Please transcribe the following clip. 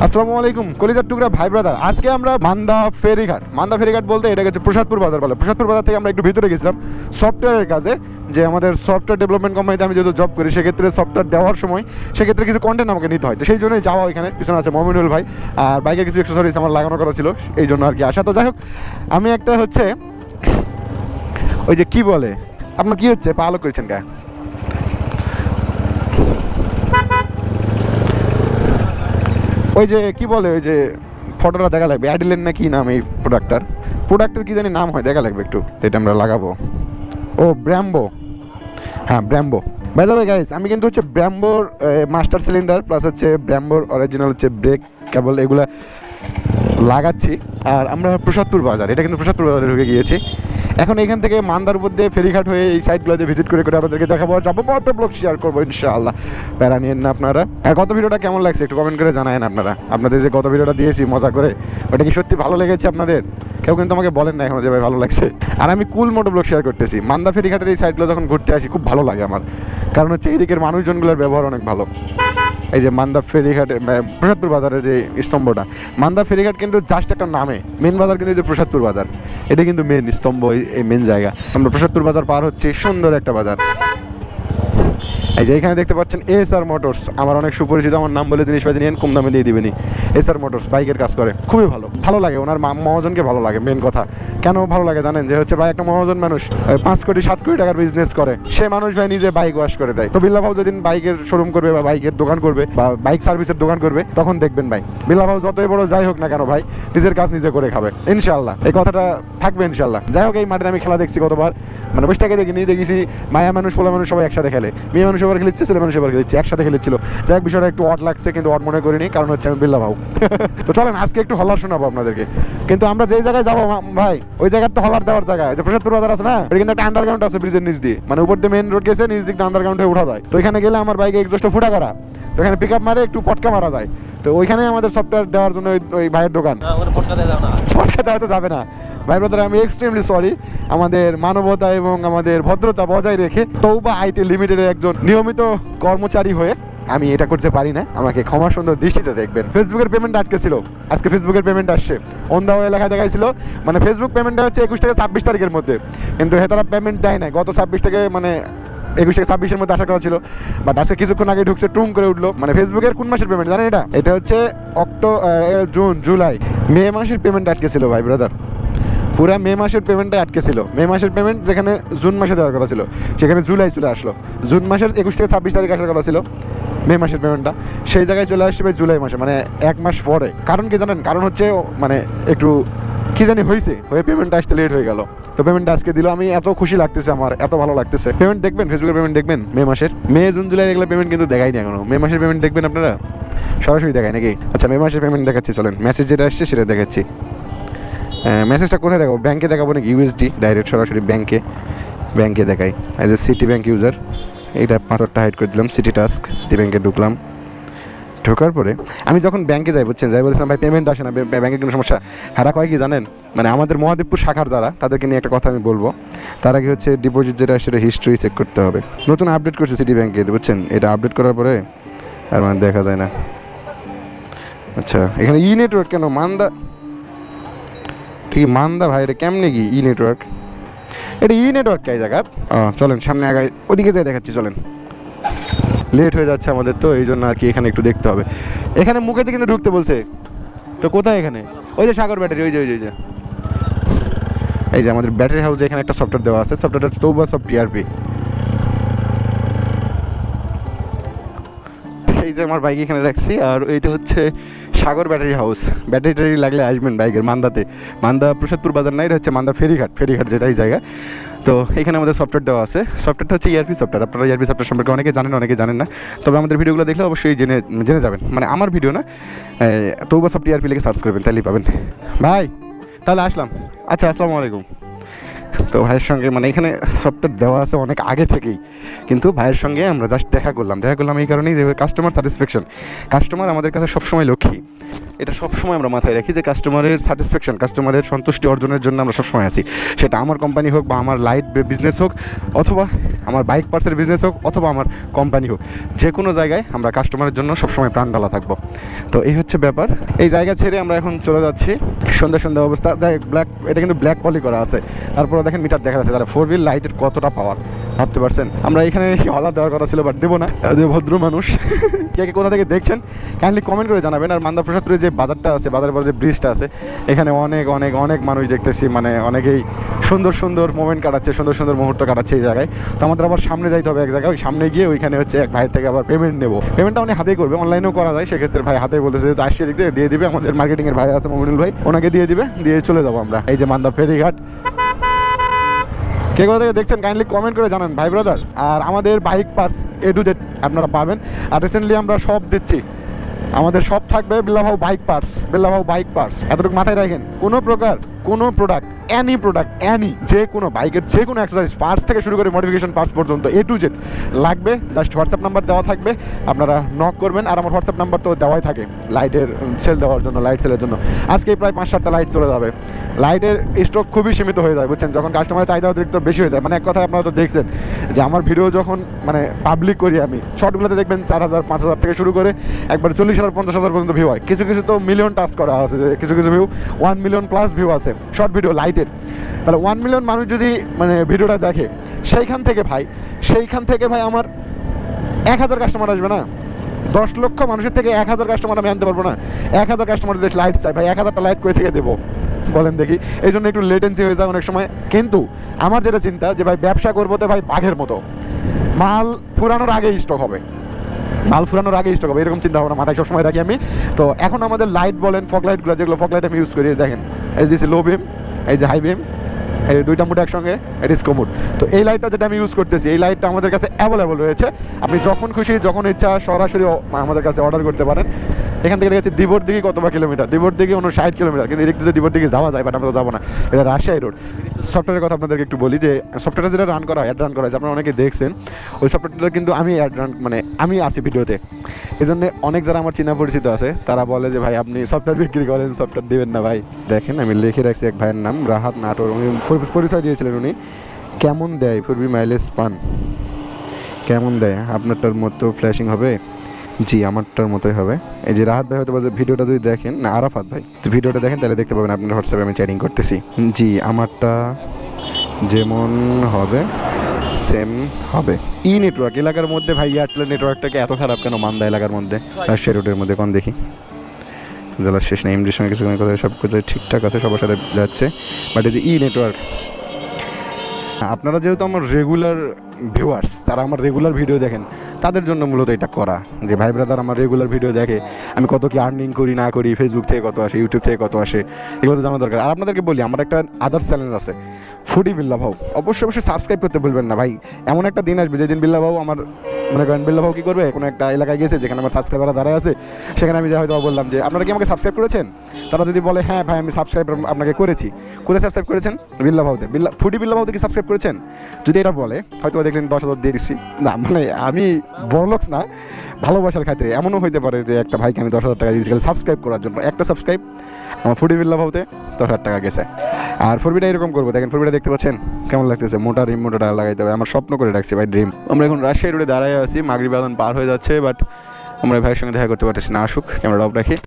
আসসালামু আলাইকুম কলিজার টুকরা ভাই ব্রাদার। আজকে আমরা মান্দা ফেরিঘাট বলতে এটা হচ্ছে প্রসাদপুর বাজার বলে। প্রসাদপুর বাজার থেকে আমরা একটু ভিতরে গেছিলাম সফটওয়্যারের কাজে, যে আমাদের সফটওয়্যার ডেভেলপমেন্ট কোম্পানিতে আমি যেহেতু জব করি, সেক্ষেত্রে সফটওয়্যার দেওয়ার সময় সেক্ষেত্রে কিছু কন্টেন্ট আমাকে নিতে হয়। তো সেই জন্যই যাওয়া, এখানে পিছনে আছে মমিনুল ভাই, আর বাইকের কিছু অ্যাক্সেসরিজ আমার লাগানো করা ছিল, এই জন্য আর কি আসা। তো যাই হোক, আমি একটা হচ্ছে ওই যে কি বলে, আপনার কি হচ্ছে পা আলো করেছেন কা, ওই যে কি বলে, ওই যে ফটোটা দেখা লাগবে, অ্যাডিলেন না কি নাম এই প্রোডাক্টের কি জানি নাম হয়, দেখা লাগবে একটু, এটা আমরা লাগাবো। ও ব্র্যাম্বো, হ্যাঁ ব্র্যাম্বো। বাই দ্য ওয়ে গাইস, আমি কিন্তু হচ্ছে ব্র্যাম্বোর মাস্টার সিলিন্ডার প্লাস হচ্ছে ব্র্যাম্বোর অরিজিনাল হচ্ছে ব্রেক কেবল এগুলা লাগাচ্ছি। আর আমরা প্রসাদপুর বাজার, এটা কিন্তু প্রসাদপুর বাজারে ঢুকে গিয়েছি। এখন এখান থেকে মান্দার মধ্যে ফেরিঘাট হয়ে এই সাইডগুলোতে ভিজিট করে করে আপনাদেরকে দেখাবো, আর যাবো, মতো ব্লগ শেয়ার করবো ইনশাআল্লাহ। প্যারা নিয়েন না আপনারা। আর গত ভিডিওটা কেমন লাগছে একটু কমেন্ট করে জানায়েন আপনারা। আপনাদের যে গত ভিডিওটা দিয়েছি মজা করে, ওটা কি সত্যি ভালো লেগেছে আপনাদের? কেউ কিন্তু আমাকে বলেন না এখনো যে ভাই ভালো লাগছে। আর আমি কুল মোটো ব্লগ শেয়ার করতেছি। মান্দা ফেরিঘাটের এই সাইডগুলো যখন ঘুরতে আসি খুব ভালো লাগে আমার, কারণ হচ্ছে এইদিকের মানুষজনগুলোর ব্যবহার অনেক ভালো। এই যে মান্দা ফেরিঘাটে প্রসাদপুর বাজারের যে স্তম্ভটা, মান্দা ফেরিঘাট কিন্তু জাস্ট একটা নামে, মেন বাজার কিন্তু এই যে প্রসাদপুর বাজার, এটা কিন্তু মেন স্তম্ভ, এই মেন জায়গা। আমরা প্রসাদপুর বাজার পার হচ্ছে, সুন্দর একটা বাজার। এই যে এখানে দেখতে পাচ্ছেন এসআর মোটরস, আমার অনেক সুপরিচিত, আমার নাম বলে জিনিসপাতি নিয়েন, কম দামে দিয়ে দিবেনি। এসআর মোটরস বাইকের কাজ করে, খুবই ভালো লাগে ওনার মহাজনকে ভালো লাগে। মেন কথা কেন ভালো লাগে জানেন, যে হচ্ছে ভাই একটা মহাজন মানুষ 5 কোটি 7 কোটি টাকার বিজনেস করে, সে মানুষ ভাই নিজে বাইক ওয়াশ করে দেয়। তো বিল্লা ভাউ যেদিন বাইকের শোরুম করবে বা বাইকের দোকান করবে বা বাইক সার্ভিসের দোকান করবে, তখন দেখবেন ভাই বিল্লা ভাউ যতই বড় যাই হোক না কেন ভাই নিজের কাজ নিজে করে খাবে ইনশাআল্লাহ, এই কথাটা থাকবে ইনশাআল্লাহ। যাই হোক, এই মাঠে আমি খেলা দেখছি কতবার, মানে বসে থেকে দেখিনি, দেখেছি মায়া মানুষ পোলা মানুষ সবাই একসাথে খেলে, মেয়ে মানুষ এবার খেলেছে, ছেলে মানুষ এবার খেলেছে, একসাথে খেলেছিল। যাই হোক, বিষয়টা একটু অড লাগছে, কিন্তু অড মনে করিনি, কারণ হচ্ছে আমি বিল্লা ভাউ। তো চলেন আজকে একটু হলার শোনাবো আপনাদেরকে। কিন্তু আমরা যেই জায়গায় যাবো ভাই, ওই জায়গার তো হলার দেওয়ার জায়গা, যে প্রসাদপুর বাজার আছে না, এটা কিন্তু একটা আন্ডারগ্রাউন্ড আছে ব্রিজের নিচ দিয়ে, মানে উপর দিয়ে মেন রোড গেছে, নিচ দিক দিয়ে আন্ডারগ্রাউন্ডে উঠা যায়। তো এখানে গেলে আমার বাইকে এক্সস্টটা ফুটা করা, তো এখানে পিক আপ মারে একটু পটকা মারা যায়। তো ওইখানে আমাদের সফটওয়্যার দেওয়ার জন্য ওই ভাইয়ের দোকান, পটকা দেওয়া তো যাবে না ভাই ব্রাদার, আমি এক্সট্রিমলি সরি। আমাদের মানবতা এবং আমাদের ভদ্রতা বজায় রেখে তৌবা আইটি লিমিটেডের একজন নিয়মিত কর্মচারী হয়ে আমি এটা করতে পারি না, আমাকে ক্ষমা সুন্দর দৃষ্টিতে দেখবেন। ফেসবুকের পেমেন্ট আটকে ছিল, আজকে ফেসবুকের পেমেন্ট আসছে, অন দা ওয়ে লেখা দেখাইছিল, মানে ফেসবুক পেমেন্টটা হচ্ছে 21 থেকে 26 তারিখের মধ্যে, কিন্তু তারা পেমেন্ট দেয় না। গত 26 থেকে মানে 21 থেকে 26-এর মধ্যে আশা করা ছিল, বাট আজকে কিছুক্ষণ আগে ঢুকছে, টুম করে উঠলো। মানে ফেসবুকের কোন মাসের পেমেন্ট জানেন? এটা হচ্ছে জুন জুলাই মে মাসের পেমেন্ট আটকে ছিল ভাই ব্রাদার, পুরো মে মাসের পেমেন্টটা আটকে ছিল। মে মাসের পেমেন্ট যেখানে জুন মাসে দেওয়ার কথা ছিল, সেখানে জুলাই চলে আসলো। জুন মাসের 21 থেকে 26 তারিখ আসার কথা ছিল মে মাসের পেমেন্টটা, সেই জায়গায় চলে আসছে ভাই জুলাই মাসে, মানে 1 মাস পরে। কারণ কি জানেন? কারণ হচ্ছে মানে একটু কি জানি হয়েছে, হয়ে পেমেন্টটা আসতে লেট হয়ে গেল। তো পেমেন্টটা আজকে দিল, আমি এত খুশি লাগতেছে, আমার এত ভালো লাগতেছে। পেমেন্ট দেখবেন, ফেসবুকের পেমেন্ট দেখবেন মে মাসের, মে জুন জুলাই এগুলো পেমেন্ট কিন্তু দেখাই না এখনো। মে মাসের পেমেন্ট দেখবেন আপনারা, সরাসরি দেখায় নাকি? আচ্ছা মে মাসের পেমেন্ট দেখাচ্ছি, চলেন মেসেজ যেটা আসছে সেটা দেখাচ্ছি। মেসেজটা কোথায় দেখাবো? ব্যাংকে দেখাবো নাকি ইউএসডি ডাইরেক্ট সরাসরি ব্যাংকে দেখাই। As a city bank user এইটা পাসওয়ার্ডটা হাইড করে দিলাম, সিটি ব্যাংকে ঢুকলাম। ঢোকার পরে আমি যখন ব্যাংকে যাই, বুঝছেন, যাই বলছিলাম ভাই পেমেন্ট আসে না, ব্যাংকে কোনো সমস্যা। হারা কয় কি জানেন, মানে আমাদের মহাদেবপুর শাখার যারা, তাদেরকে নিয়ে একটা কথা আমি বলবো। তার আগে হচ্ছে ডিপোজিট যেটা সেটা হিস্ট্রি চেক করতে হবে। নতুন আপডেট করছে সিটি ব্যাংকে, বুঝছেন, এটা আপডেট করার পরে আর মানে দেখা যায় না। আচ্ছা এখানে ই নেটওয়ার্ক কেন মান্দা, ঠিক মান্দা ভাই, এটা কেমনে কি ই নেটওয়ার্ক? এটা ই নেটওয়ার্ক কে জায়গা? চলেন সামনে আগাই, ওদিকে যাই দেখাচ্ছি, চলেন। লেট হয়ে যাচ্ছে আমাদের, তো এই জন্য আর কি এখানে একটু দেখতে হবে। এখানে মুখেতে কিন্তু ঢুকতে বলছে, তো কোথায় এখানে? ওই যে সাগর ব্যাটারি, ওই যে এই যে আমাদের ব্যাটারি হাউসে এখানে একটা সফটওয়্যার দেওয়া আছে, সফটওয়্যারটা হচ্ছে তৌবা সফট টিআরপি। এই যে আমার বাইক এখানে রাখছি, আর এইটা হচ্ছে সাগর ব্যাটারি হাউস। ব্যাটারি লাগলে আসবেন বাইকের মান্দা প্রসাদপুর বাজার না, এটা হচ্ছে মান্দা ফেরিঘাট যেটাই জায়গা। তো এখানে আমাদের সফটওয়্যার দেওয়া আছে, সফটওয়্যারটা হচ্ছে ইআরপি সফটওয়্যার। আপনারা ইআরপি সফটওয়্যার সম্পর্কে অনেকে জানেন, অনেকে জানেন না, তবে আমাদের ভিডিওগুলো দেখলে অবশ্যই জেনে যাবেন। মানে আমার ভিডিও না, তৌবা সফট ইআরপি লিখে সার্চ করবেন, তাহলেই পাবেন। ভাই তাহলে আসলাম, আচ্ছা আসসালামু আলাইকুম। তো ভাইয়ের সঙ্গে মানে এখানে সফটওয়্যার দেওয়া আছে অনেক আগে থেকেই, কিন্তু ভাইয়ের সঙ্গে আমরা জাস্ট দেখা করলাম এই কারণেই যে কাস্টমার স্যাটিসফ্যাকশন, কাস্টমার আমাদের কাছে সবসময় লক্ষ্মী, এটা সবসময় আমরা মাথায় রাখি যে কাস্টমারের স্যাটিসফ্যাকশন, কাস্টমারের সন্তুষ্টি অর্জনের জন্য আমরা সবসময় আছি। সেটা আমার কোম্পানি হোক বা আমার লাইট বিজনেস হোক অথবা আমার বাইক পার্টসের বিজনেস হোক অথবা আমার কোম্পানি হোক, যে কোনো জায়গায় আমরা কাস্টমারের জন্য সবসময় প্রাণ ঢালা থাকবো। তো এই হচ্ছে ব্যাপার। এই জায়গা ছেড়ে আমরা এখন চলে যাচ্ছি, সন্ধ্যা অবস্থা, ব্ল্যাক, এটা কিন্তু ব্ল্যাক পলি করা আছে, তারপরে দেখেন মিটার দেখা যাচ্ছে, তারা 4 হুইল লাইটের কতটা পাওয়ার ভাবতে পারছেন। আমরা এখানে হলা দেওয়ার কথা ছিল বাট দেবো না, যে ভদ্র মানুষ। কে কে কোথা থেকে দেখছেন কাইন্ডলি কমেন্ট করে জানাবেন। আর মান্দা প্রসাদপুরে যে বাজারটা আছে, বাজারের পরে যে ব্রিজটা আছে, এখানে অনেক অনেক অনেক মানুষ দেখতেছি, মানে অনেকেই সুন্দর মোমেন্ট কাটাচ্ছে, সুন্দর মুহূর্ত কাটাচ্ছে এই জায়গায়। তো আমাদের আবার সামনে যাইতে হবে এক জায়গায়, ওই সামনে গিয়ে ওইখানে হচ্ছে এক ভাইয়ের থেকে আবার পেমেন্ট নেবো। পেমেন্টটা উনি হাতেই করবে, অনলাইনেও করা যায়, সেক্ষেত্রে ভাই হাতে বলেছে যে আসিয়ে দিতে দিয়ে দিবে, আমাদের মার্কেটিংয়ের ভাই আছে মমিনুল ভাই, ওনাকে দিয়ে দিবে, দিয়ে চলে যাবো আমরা। এই যে মান্দা ফেরিঘাট। কে কোথা থেকে দেখছেন কাইন্ডলি কমেন্ট করে জানান ভাই ব্রাদার। আর আমাদের bike parts A to Z আপনারা পাবেন। আর রিসেন্টলি আমরা সব দিচ্ছি, আমাদের সব থাকবে বিল্লাভাউ বাইক পার্টস। এতটুকু মাথায় রাখেন, কোনো প্রোডাক্ট অ্যানি যে কোনো বাইকের যে কোনো অ্যাক্সেসরিজ পার্টস থেকে শুরু করে মডিফিকেশন পার্টস পর্যন্ত A to Z লাগবে। জাস্ট হোয়াটসঅ্যাপ নাম্বার দেওয়া থাকবে, আপনারা নক করবেন। আর আমার হোয়াটসঅ্যাপ নাম্বার তো দেওয়াই থাকে লাইটের সেল দেওয়ার জন্য, লাইট সেলের জন্য। আজকে প্রায় 5-7টা লাইট চলে যাবে। লাইটের স্টক খুবই সীমিত হয়ে যায়, বুঝছেন, যখন কাস্টমারের চাহিদা অতিরিক্ত বেশি হয়ে যায়। মানে এক কথায় আপনারা তো দেখছেন যে আমার ভিডিও যখন মানে পাবলিক করি আমি, শর্টগুলোতে দেখবেন 4,000-5,000 থেকে শুরু করে একবার 40,000-50,000 পর্যন্ত ভিউ হয়। কিছু তো মিলিয়ন টাচ করা আছে, কিছু ভিউ 1 মিলিয়ন প্লাস ভিউ আছে শর্ট ভিডিও লাইটের। তাহলে 1 মিলিয়ন মানুষ যদি মানে ভিডিওটা দেখে, সেইখান থেকে ভাই আমার 1,000 কাস্টমার আসবে না? 10 লক্ষ মানুষের থেকে 1,000 কাস্টমার আমি আনতে পারবো না? 1,000 কাস্টমার যদি লাইট চাই ভাই, 1,000টা লাইট করে থেকে দেবো বলেন দেখি? এই জন্য একটু লেটেন্সি হয়ে যায় অনেক সময়। কিন্তু আমার যেটা চিন্তা যে ভাই ব্যবসা করবো তো ভাই বাঘের মতো, মাল ফুরানোর আগেই স্টক হবে, এরকম চিন্তা ভাবনা মাথায় সবসময় রাখি আমি। তো এখন আমাদের লাইট বলেন, ফগ লাইটগুলো, যেগুলো ফগ লাইট আমি ইউজ করি, দেখেন এই যে লো বিম, এই যে হাই বিম, এই দুইটা মুড একসঙ্গে, এটা ইসকো মুড। তো এই লাইটটা যেটা আমি ইউজ করতেছি, এই লাইটটা আমাদের কাছে অ্যাভেলেবল রয়েছে। আপনি যখন খুশি যখন ইচ্ছা সরাসরি আমাদের কাছে অর্ডার করতে পারেন। এখান থেকে দেখেছি দিবর দিঘি কত বা কিলোমিটার, দিবর দিঘি 60 কিলোমিটার, কিন্তু এদিক থেকে দিবর দিঘি যাওয়া যায়, বাট আমরা তো যাবো না, এটা রাজশাহী রোড। সফটওয়্যারের কথা আপনাদেরকে একটু বলি, যে সফটওয়্যারটা যেটা রান করা হয়, অ্যাড রান করা হয়, আপনারা অনেকে দেখছেন, ওই সফটওয়্যারটা কিন্তু আমি অ্যাড রান, মানে আমি আছি ভিডিওতে। এই জন্য অনেক যারা আমার চেনা পরিচিত আছে, তারা বলে যে ভাই আপনি সফটওয়্যার বিক্রি করেন, সফটওয়্যার দেবেন না ভাই। দেখেন আমি লিখে রাখছি এক ভাইয়ের নাম রাহাত নাটোর, উনি পরিচয় দিয়েছিলেন, উনি কেমন দেয় ফুরবি মাইলেজ পান, কেমন দেয় আপনারটার মতো ফ্ল্যাশিং হবে? জি আমারটার মতোই হবে। এই যে রাহাত ভাই হয়তো ভিডিওটা যদি দেখেন, না আরাফাত ভাই, যদি ভিডিওটা দেখেন তাহলে দেখতে পাবেন আপনার হোয়াটসঅ্যাপে আমি চ্যাটিং করতেছি। জি আমারটা যেমন হবে সেম হবে। নেটওয়ার্ক এলাকার মধ্যে ভাই এয়ারটেলের নেটওয়ার্কটাকে এত খারাপ কেন মান্দা এলাকার মধ্যে, রাজশাহী রোডের মধ্যে? কোন দেখি, জেলার শেষ নেই, এমডির সঙ্গে কিছু কথা সব কিছু ঠিকঠাক আছে, সবার সাথে যাচ্ছে, বাট এই যে নেটওয়ার্ক। আপনারা যেহেতু আমার রেগুলার ভিউয়ার্স, তারা আমার রেগুলার ভিডিও দেখেন, তাদের জন্য মূলত এটা করা, যে ভাই ব্রাদার আমার রেগুলার ভিডিও দেখে, আমি কত কি আর্নিং করি না করি, ফেসবুক থেকে কত আসে, ইউটিউব থেকে কত আসে, এগুলো তো জানা দরকার। আর আপনাদেরকে বলি, আমার একটা আদার্স চ্যানেল আছে ফুডি বিল্লাভাউ, অবশ্যই সাবস্ক্রাইব করতে ভুলবেন না ভাই। এমন একটা দিন আসবে যেদিন বিল্লাভাউ আমার, মনে করেন বিল্লাভাউ কী করবে, কোনো একটা এলাকায় গেছে যেখানে আমার সাবস্ক্রাইবাররা দাঁড়ায় আছে, সেখানে আমি হয়তো বললাম যে আপনারা কি আমাকে সাবস্ক্রাইব করেছেন? তারা যদি বলে হ্যাঁ ভাই আমি সাবস্ক্রাইব আপনাকে করেছি, কোথায় সাবস্ক্রাইব করেছেন? বিল্লাভাউতে, ফুডি বিল্লাভাউতে কি সাবস্ক্রাইব করেছেন? যদি এটা বলে, হয়তো দেখলেন 10,000 দিয়ে দিচ্ছি না, মানে আমি বড়লোকস না, ভালোবাসার খাতিরে এমনও হইতে পারে যে একটা ভাইকে আমি 10,000 টাকা দিয়েছি সাবস্ক্রাইব করার জন্য। একটা সাবস্ক্রাইব আমার ফুডি বিল্লাভাউতে 10,000 টাকা গেছে। আর ফুরবিটা এরকম করবো, দেখেন ফুরবিটা দেখতে পাচ্ছেন কেমন লাগতেছে, মোটা রিম মোটা ডাল লাগাইতে হবে, আমার স্বপ্ন করে রাখছি ভাই, ড্রিম। আমরা এখন রাজশাহী রোডে দাঁড়ায় আছি, মাগরিব আজান পার হয়ে যাচ্ছে, বাট আমরা ভাইয়ের সঙ্গে দেখা করতে পারতেছি না, আসুক, ক্যামেরা অফ রাখি।